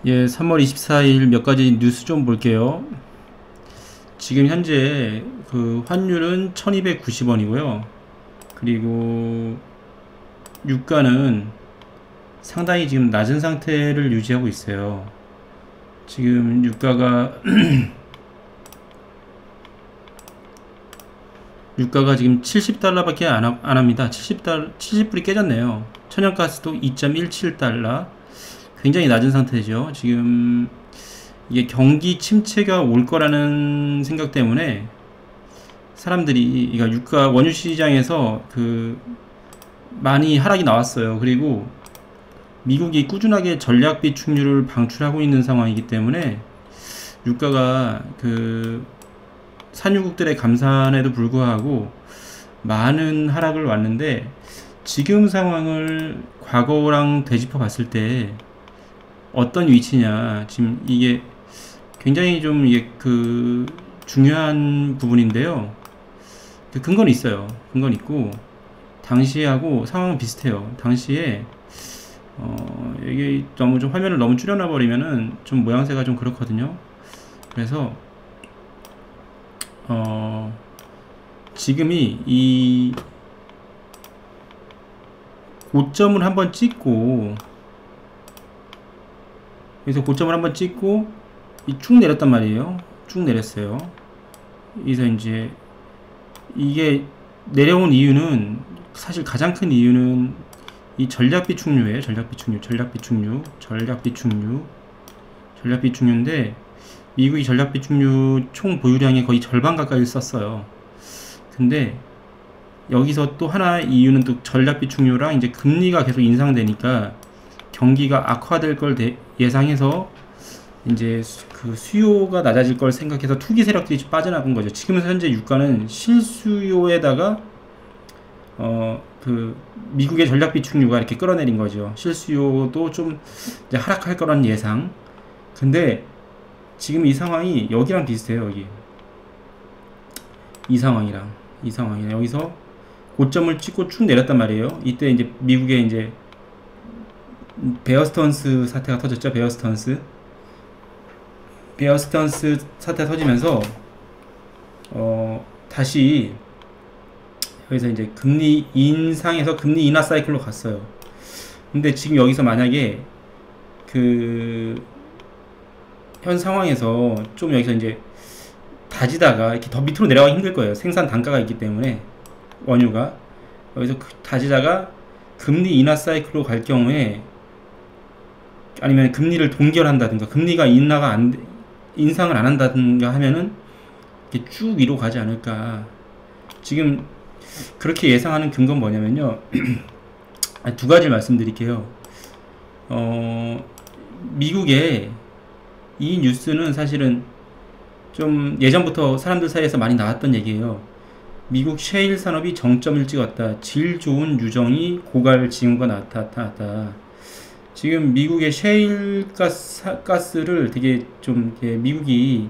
예, 3월 24일 몇 가지 뉴스 좀 볼게요. 지금 현재 그 환율은 1290원이고요. 그리고 유가는 상당히 지금 낮은 상태를 유지하고 있어요. 지금 유가가 유가가 지금 70달러밖에 안 합니다. 70불이 깨졌네요. 천연가스도 2.17달러. 굉장히 낮은 상태죠. 지금 이게 경기 침체가 올 거라는 생각 때문에 사람들이, 그러니까 유가 원유 시장에서 그 많이 하락이 나왔어요. 그리고 미국이 꾸준하게 전략 비축률을 방출하고 있는 상황이기 때문에 유가가 그 산유국들의 감산에도 불구하고 많은 하락을 왔는데, 지금 상황을 과거랑 되짚어 봤을 때 어떤 위치냐, 지금 이게 굉장히 좀 이게 그 중요한 부분인데요. 그 근거는 있어요. 근거는 있고, 당시하고 상황은 비슷해요. 당시에 이게 너무 좀 화면을 너무 줄여놔 버리면은 좀 모양새가 좀 그렇거든요. 그래서 지금이 이 고점을 한번 찍고, 그래서 고점을 한번 찍고 쭉 내렸단 말이에요. 쭉 내렸어요. 그래서 이제 이게 내려온 이유는, 사실 가장 큰 이유는 이 전략 비축류예요. 전략 비축류인데, 미국이 전략 비축류 총 보유량의 거의 절반 가까이 썼어요. 근데 여기서 또 하나 이유는, 또 전략 비축류랑 이제 금리가 계속 인상되니까 경기가 악화될 걸 예상해서 이제 그 수요가 낮아질 걸 생각해서 투기 세력들이 빠져나간 거죠. 지금 현재 유가는 실수요에다가 그 미국의 전략 비축류가 이렇게 끌어내린 거죠. 실수요도 좀 이제 하락할 거란 예상. 근데 지금 이 상황이 여기랑 비슷해요. 여기 이 상황이랑 여기서 고점을 찍고 쭉 내렸단 말이에요. 이때 이제 미국의 이제 베어스턴스 사태가 터졌죠. 베어스턴스 사태가 터지면서 다시 여기서 이제 금리 인상에서 금리 인하 사이클로 갔어요. 근데 지금 여기서 만약에 그 현 상황에서 좀 여기서 이제 다지다가 이렇게 더 밑으로 내려가기 힘들 거예요. 생산 단가가 있기 때문에, 원유가 여기서 다지다가 금리 인하 사이클로 갈 경우에, 아니면 금리를 동결한다든가 금리가 인상을 안 한다든가 하면은 이렇게 쭉 위로 가지 않을까. 지금 그렇게 예상하는 근거는 뭐냐면요. 두 가지를 말씀드릴게요. 미국의 이 뉴스는 사실은 좀 예전부터 사람들 사이에서 많이 나왔던 얘기예요. 미국 셰일 산업이 정점을 찍었다. 질 좋은 유정이 고갈 징후가 나타났다. 지금 미국의 셰일 가스를 되게 좀 미국이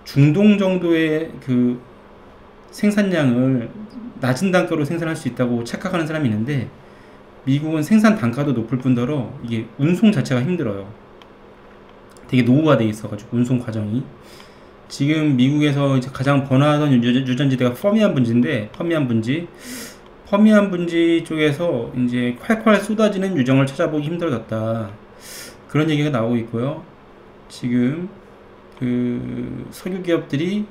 중동 정도의 그 생산량을 낮은 단가로 생산할 수 있다고 착각하는 사람이 있는데, 미국은 생산 단가도 높을 뿐더러 이게 운송 자체가 힘들어요. 되게 노후화되어 있어가지고, 운송 과정이. 지금 미국에서 이제 가장 번화하던 유전지대가 퍼미안 분지 쪽에서 이제 콸콸 쏟아지는 유정을 찾아보기 힘들어졌다. 그런 얘기가 나오고 있고요. 지금 그 석유 기업들이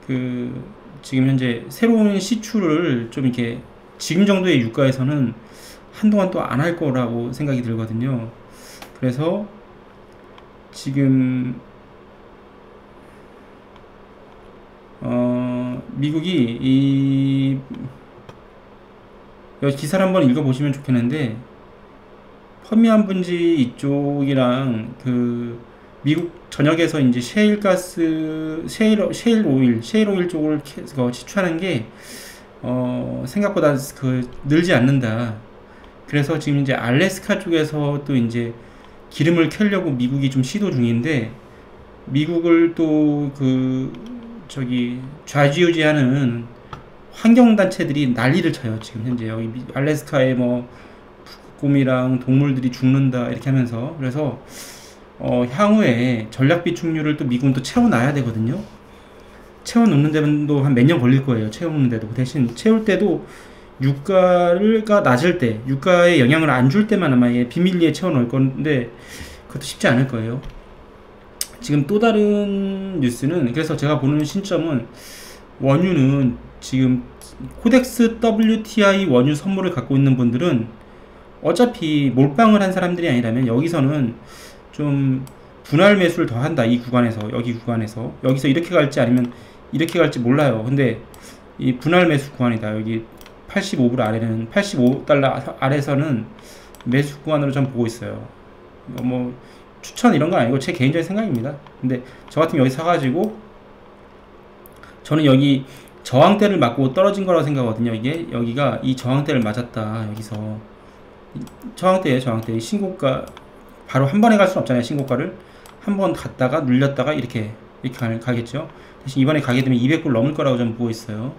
그 지금 현재 새로운 시추를 좀 이렇게 지금 정도의 유가에서는 한동안 또 안 할 거라고 생각이 들거든요. 그래서 지금 미국이 이 여기 기사를 한번 읽어보시면 좋겠는데, 퍼미안 분지 이쪽이랑 그 미국 전역에서 이제 셰일 오일 쪽을 채취하는 게 생각보다 그 늘지 않는다. 그래서 지금 이제 알래스카 쪽에서 또 이제 기름을 켜려고 미국이 좀 시도 중인데, 미국을 또 그 저기 좌지우지하는 환경단체들이 난리를 쳐요. 지금 현재 여기 알래스카에 뭐 죽곰이랑 동물들이 죽는다 이렇게 하면서. 그래서 향후에 전략 비축률을 또 미국은 또 채워놔야 되거든요. 채워놓는 데도 한 몇 년 걸릴 거예요. 채우는데도. 그 대신 채울 때도 유가가 낮을 때, 유가에 영향을 안 줄 때만 아마 비밀리에 채워놓을 건데 그것도 쉽지 않을 거예요. 지금 또 다른 뉴스는, 그래서 제가 보는 신점은 원유는 지금 코덱스 WTI 원유 선물을 갖고 있는 분들은 어차피 몰빵을 한 사람들이 아니라면 여기서는 좀 분할 매수를 더 한다. 이 구간에서, 여기 구간에서 여기서 이렇게 갈지 아니면 이렇게 갈지 몰라요. 근데 이 분할 매수 구간이다. 여기 85불 아래는, 85달러 아래서는 매수 구간으로 전 보고 있어요. 뭐 추천 이런 건 아니고 제 개인적인 생각입니다. 근데 저 같으면 여기 사가지고, 저는 여기 저항대를 맞고 떨어진 거라고 생각하거든요. 이게 여기가 이 저항대를 맞았다. 여기서 저항대예요. 저항대. 신고가 바로 한 번에 갈 수는 없잖아요. 신고가를 한 번 갔다가 눌렸다가 이렇게 가겠죠. 대신 이번에 가게 되면 200불 넘을 거라고 저는 보고 있어요.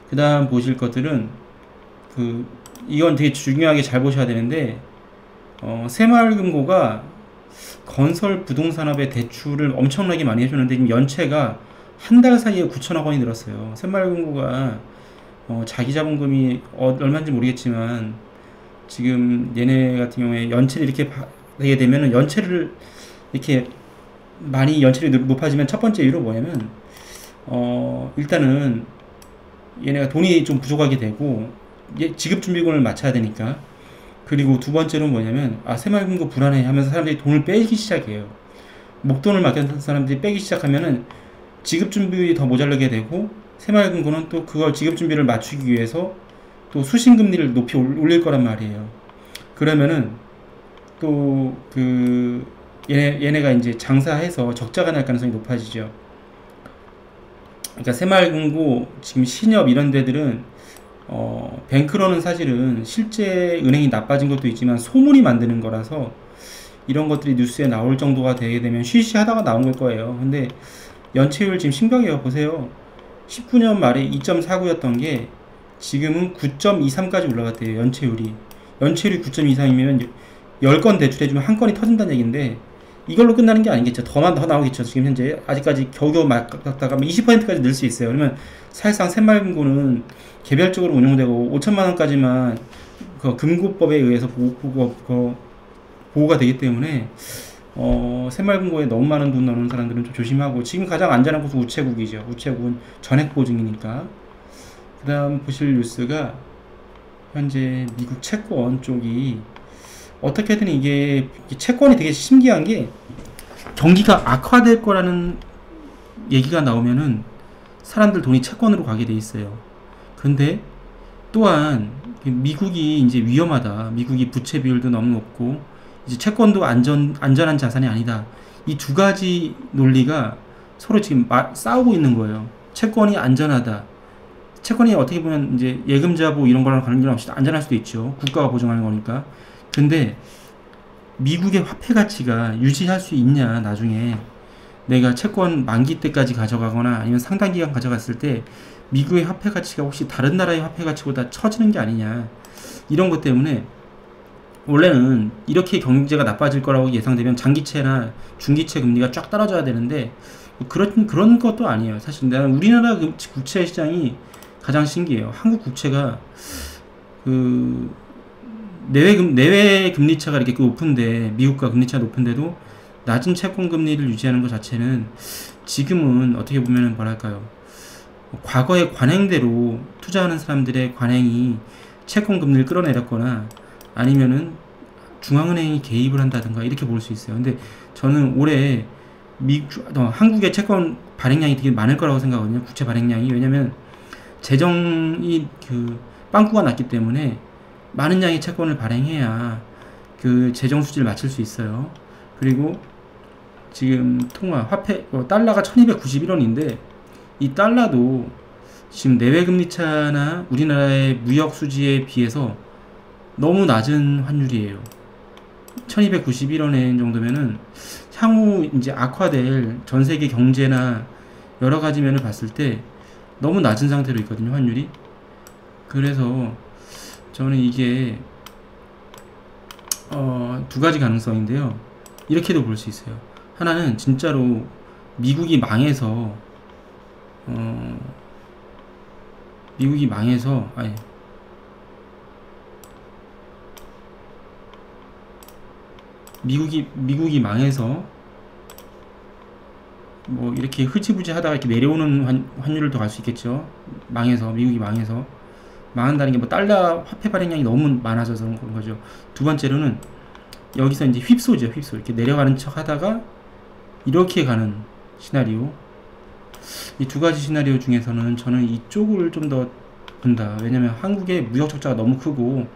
그 다음 보실 것들은 이건 되게 중요하게 잘 보셔야 되는데, 새마을금고가 건설 부동산업의 대출을 엄청나게 많이 해주는데 지금 연체가 한 달 사이에 9천억 원이 늘었어요. 새마을금고가 자기 자본금이 얼마인지 모르겠지만 지금 얘네 같은 경우에 연체를 이렇게 되게 되면은, 연체를 이렇게 많이 연체율이 높아지면 첫 번째 이유로 뭐냐면 일단은 얘네가 돈이 좀 부족하게 되고 지급준비금을 맞춰야 되니까. 그리고 두 번째로는 뭐냐면 새마을금고 불안해 하면서 사람들이 돈을 빼기 시작해요. 목돈을 맡긴 사람들이 빼기 시작하면은 지급준비 더 모자라게 되고, 새마을금고는 또 그걸 지급준비를 맞추기 위해서 또 수신금리를 높이 올릴 거란 말이에요. 그러면은 또 얘네가 이제 장사해서 적자가 날 가능성이 높아지죠. 그러니까 새마을금고, 지금 신협 이런 데들은 뱅크로는 사실은 실제 은행이 나빠진 것도 있지만 소문이 만드는 거라서 이런 것들이 뉴스에 나올 정도가 되게 되면 쉬쉬하다가 나온 걸 거예요. 근데 연체율 지금 심각해요. 보세요. 19년 말에 2.49였던 게 지금은 9.23까지 올라갔대요. 연체율이 9.23이면 10건 대출해주면 한 건이 터진다는 얘기인데, 이걸로 끝나는 게 아니겠죠. 더 나오겠죠. 지금 현재 아직까지 겨우겨우 막다가 20%까지 늘 수 있어요. 그러면 사실상 새마을금고는 개별적으로 운용되고 5천만원까지만 그 금고법에 의해서 보호가 되기 때문에 새마을금고에 너무 많은 돈 넣는 사람들은 좀 조심하고, 지금 가장 안전한 곳은 우체국이죠. 우체국은 전액보증이니까. 그 다음 보실 뉴스가 현재 미국 채권 쪽이 어떻게든 이게 채권이 되게 신기한 게, 경기가 악화될 거라는 얘기가 나오면은 사람들 돈이 채권으로 가게 돼 있어요. 근데 또한 미국이 이제 위험하다, 미국이 부채 비율도 너무 높고 이제 채권도 안전한 자산이 아니다, 이 두 가지 논리가 서로 지금 싸우고 있는 거예요. 채권이 안전하다, 채권이 어떻게 보면 이제 예금자보 이런 거랑 관련없이 안전할 수도 있죠. 국가가 보증하는 거니까. 근데 미국의 화폐 가치가 유지할 수 있냐, 나중에 내가 채권 만기 때까지 가져가거나 아니면 상당 기간 가져갔을 때 미국의 화폐 가치가 혹시 다른 나라의 화폐 가치보다 처지는 게 아니냐, 이런 것 때문에 원래는 이렇게 경제가 나빠질 거라고 예상되면 장기채나 중기채 금리가 쫙 떨어져야 되는데 그런 것도 아니에요. 사실 나는 우리나라 국채 시장이 가장 신기해요. 한국 국채가 내외 금리차가 이렇게 높은데, 미국과 금리차가 높은데도 낮은 채권 금리를 유지하는 것 자체는 지금은 어떻게 보면은 뭐랄까요, 과거의 관행대로 투자하는 사람들의 관행이 채권 금리를 끌어내렸거나 아니면은 중앙은행이 개입을 한다든가 이렇게 볼 수 있어요. 근데 저는 올해 한국의 채권 발행량이 되게 많을 거라고 생각하거든요. 국채 발행량이. 왜냐면 재정이 빵꾸가 났기 때문에 많은 양의 채권을 발행해야 그 재정 수지를 맞출 수 있어요. 그리고 지금 화폐 달러가 1291원인데 이 달러도 지금 내외 금리차나 우리나라의 무역 수지에 비해서 너무 낮은 환율이에요. 1291원엔 정도면은 향후 이제 악화될 전 세계 경제나 여러 가지 면을 봤을 때 너무 낮은 상태로 있거든요, 환율이. 그래서 저는 이게 두 가지 가능성인데요. 이렇게도 볼 수 있어요. 하나는 진짜로 미국이 망해서 아니 미국이 망해서 뭐 이렇게 흐지부지 하다가 이렇게 내려오는 환율을 더 갈 수 있겠죠. 미국이 망해서 망한다는 게 뭐 달러 화폐 발행량이 너무 많아져서 그런 거죠. 두 번째로는 여기서 이제 휩소 이렇게 내려가는 척 하다가 이렇게 가는 시나리오. 이 두 가지 시나리오 중에서는 저는 이쪽을 좀 더 본다. 왜냐면 한국의 무역 적자가 너무 크고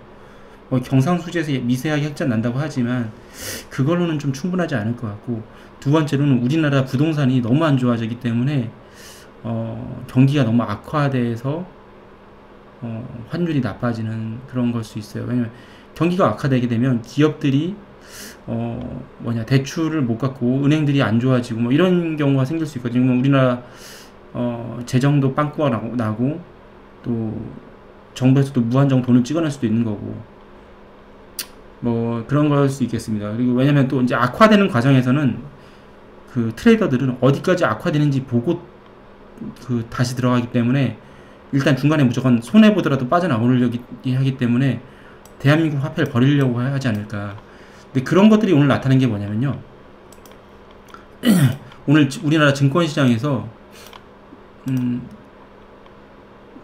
뭐 경상수지에서 미세하게 흑자 난다고 하지만 그걸로는 좀 충분하지 않을 것 같고, 두 번째로는 우리나라 부동산이 너무 안 좋아지기 때문에 경기가 너무 악화돼서 환율이 나빠지는 그런 걸 수 있어요. 왜냐면 경기가 악화되게 되면 기업들이 대출을 못 갚고 은행들이 안 좋아지고 뭐 이런 경우가 생길 수 있거든요. 우리나라 재정도 빵꾸가 나고 또 정부에서도 무한정 돈을 찍어낼 수도 있는 거고 뭐 그런 걸 수 있겠습니다. 그리고 왜냐면 또 이제 악화되는 과정에서는 그 트레이더들은 어디까지 악화되는지 보고 다시 들어가기 때문에 일단 중간에 무조건 손해보더라도 빠져나오려고 하기 때문에 대한민국 화폐를 버리려고 하지 않을까. 근데 그런 것들이 오늘 나타난 게 뭐냐면요. 오늘 우리나라 증권시장에서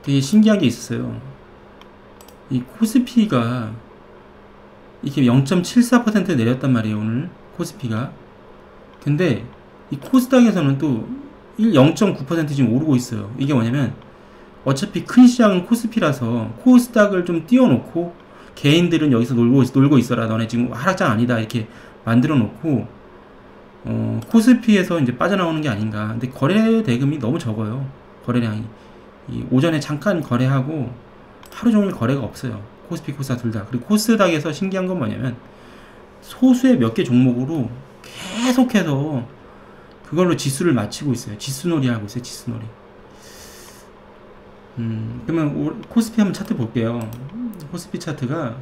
되게 신기한 게 있었어요. 이 코스피가 이게 0.74% 내렸단 말이에요, 오늘 코스피가. 근데 이 코스닥에서는 또 0.9% 지금 오르고 있어요. 이게 뭐냐면 어차피 큰 시장은 코스피라서 코스닥을 좀 띄워놓고 개인들은 여기서 놀고 있어라, 너네 지금 하락장 아니다, 이렇게 만들어 놓고 코스피에서 이제 빠져나오는 게 아닌가. 근데 거래 대금이 너무 적어요. 거래량이 오전에 잠깐 거래하고 하루 종일 거래가 없어요. 코스피, 코스닥 둘 다. 그리고 코스닥에서 신기한 건 뭐냐면 소수의 몇 개 종목으로 계속해서 그걸로 지수를 맞추고 있어요. 지수놀이 하고 있어요. 지수놀이. 그러면 코스피 한번 차트 볼게요. 코스피 차트가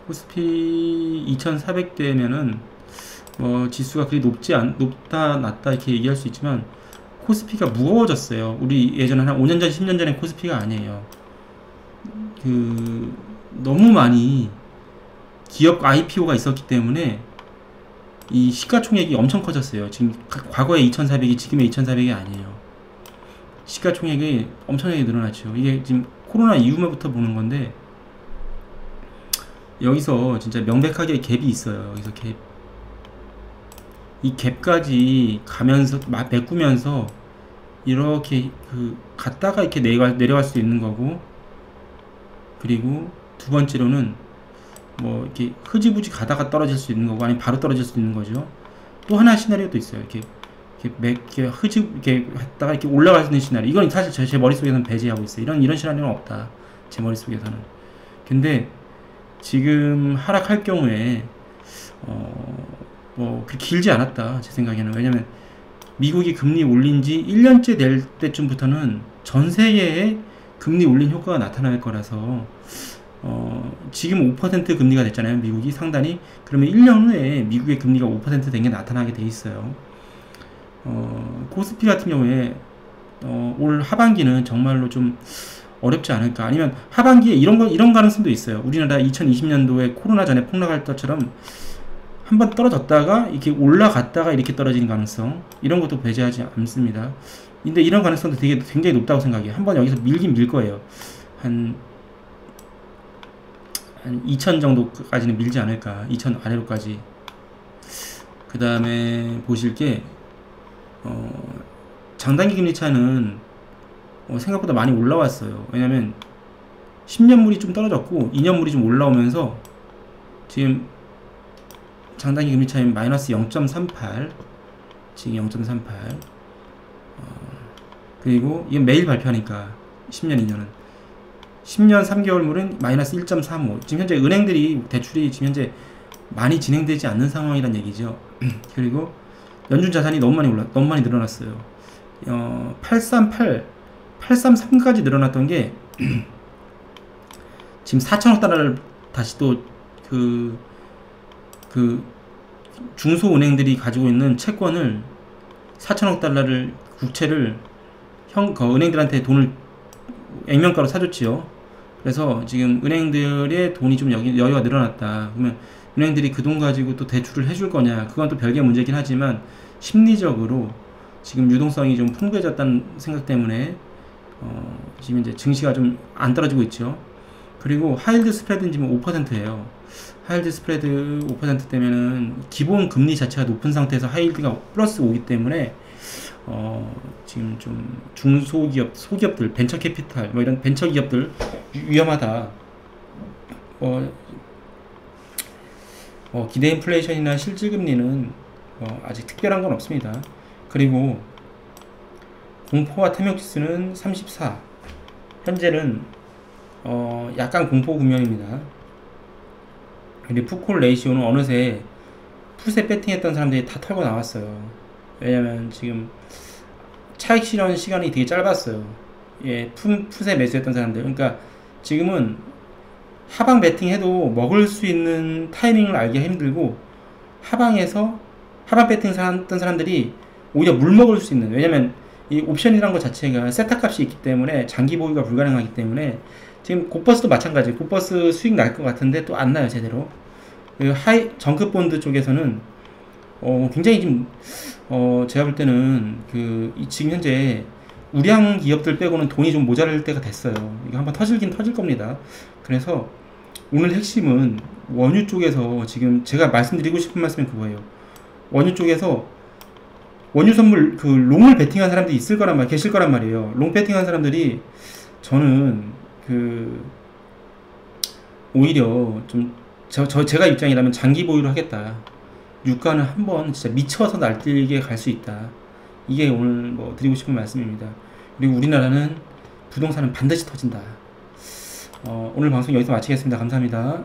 코스피 2400대면은 지수가 그리 높다 낮다 이렇게 얘기할 수 있지만 코스피가 무거워졌어요. 우리 예전에 한 5년 전 10년 전에 코스피가 아니에요. 너무 많이 기업 IPO가 있었기 때문에 이 시가총액이 엄청 커졌어요. 지금 과거의 2400이 지금의 2400이 아니에요. 시가총액이 엄청나게 늘어났죠. 이게 지금 코로나 이후부터 보는 건데 여기서 진짜 명백하게 갭이 있어요. 여기서 갭. 이 갭까지 가면서 메꾸면서 이렇게 갔다가 이렇게 내려갈 수 있는 거고, 그리고 두 번째로는 뭐 이렇게 흐지부지 가다가 떨어질 수 있는 거고 아니면 바로 떨어질 수 있는 거죠. 또 하나 시나리오도 있어요. 이렇게 했다가 이렇게 올라갈 수 있는 시나리오. 이건 사실 제 머릿속에서는 배제하고 있어요. 이런 시나리오는 없다, 제 머릿속에서는. 근데 지금 하락할 경우에 그렇게 길지 않았다, 제 생각에는. 왜냐면 미국이 금리 올린 지 1년째 될 때쯤부터는 전 세계에 금리 올린 효과가 나타날 거라서 지금 5% 금리가 됐잖아요, 미국이 상단이. 그러면 1년 후에 미국의 금리가 5% 된 게 나타나게 돼 있어요. 코스피 같은 경우에 올 하반기는 정말로 좀 어렵지 않을까. 아니면 하반기에 이런 가능성도 있어요. 우리나라 2020년도에 코로나 전에 폭락할 때처럼 한번 떨어졌다가 이렇게 올라갔다가 이렇게 떨어지는 가능성, 이런 것도 배제하지 않습니다. 근데 이런 가능성도 굉장히 높다고 생각해요. 한번 여기서 밀긴 밀 거예요. 한 2000 정도까지는 밀지 않을까. 2000 아래로까지. 그 다음에 보실 게 장단기 금리 차는 생각보다 많이 올라왔어요. 왜냐면 10년물이 좀 떨어졌고 2년물이 좀 올라오면서 지금 장단기 금리 차이는 마이너스 0.38, 지금 0.38. 그리고 이게 매일 발표하니까 10년, 2년은 10년 3개월물은 마이너스 1.35. 지금 현재 은행들이 대출이 지금 현재 많이 진행되지 않는 상황이란 얘기죠. 그리고 연준 자산이 너무 많이 늘어났어요. 838, 833까지 늘어났던 게 지금 4천억 달러를 다시 또 그 중소은행들이 가지고 있는 채권을 4천억 달러를 국채를 은행들한테 돈을 액면가로 사줬지요. 그래서 지금 은행들의 돈이 좀 여유가 늘어났다. 그러면 은행들이 그 돈 가지고 또 대출을 해줄 거냐? 그건 또 별개 문제긴 하지만 심리적으로 지금 유동성이 좀 풍부해졌다는 생각 때문에 지금 이제 증시가 좀 안 떨어지고 있죠. 그리고 하이힐드 스프레드는 지금 5%예요. 하이힐드 스프레드 5% 되면은 기본 금리 자체가 높은 상태에서 하이힐드가 플러스 오기 때문에 지금 좀 중소기업, 소기업들, 벤처 캐피탈 뭐 이런 벤처 기업들 위험하다. 기대 인플레이션이나 실질금리는 아직 특별한 건 없습니다. 그리고 공포와 탐욕지수는 34. 현재는 약간 공포 국면입니다. 근데 풋콜 레이시오는 어느새 풋에 배팅했던 사람들이 다 털고 나왔어요. 왜냐면 지금 차익 실현 시간이 되게 짧았어요. 예, 풋에 매수했던 사람들. 그러니까 지금은 하방 배팅해도 먹을 수 있는 타이밍을 알기가 힘들고, 하방 배팅 했던 사람들이 오히려 물 먹을 수 있는, 왜냐면 이 옵션이란 것 자체가 세타 값이 있기 때문에 장기 보유가 불가능하기 때문에 지금 곧버스도 마찬가지. 곧버스 수익 날 것 같은데 또 안 나요, 제대로. 정급 본드 쪽에서는 굉장히 지금 제가 볼 때는 지금 현재 우량 기업들 빼고는 돈이 좀 모자랄 때가 됐어요. 이거 한번 터질 겁니다. 그래서 오늘 핵심은 원유 쪽에서 지금 제가 말씀드리고 싶은 말씀이 그거예요. 원유 쪽에서 원유 선물 롱을 베팅한 사람들이 계실 거란 말이에요. 롱 베팅한 사람들이 저는 오히려 좀 제가 입장이라면 장기 보유를 하겠다. 유가는 한번 진짜 미쳐서 날뛰게 갈 수 있다. 이게 오늘 드리고 싶은 말씀입니다. 그리고 우리나라는 부동산은 반드시 터진다. 오늘 방송 여기서 마치겠습니다. 감사합니다.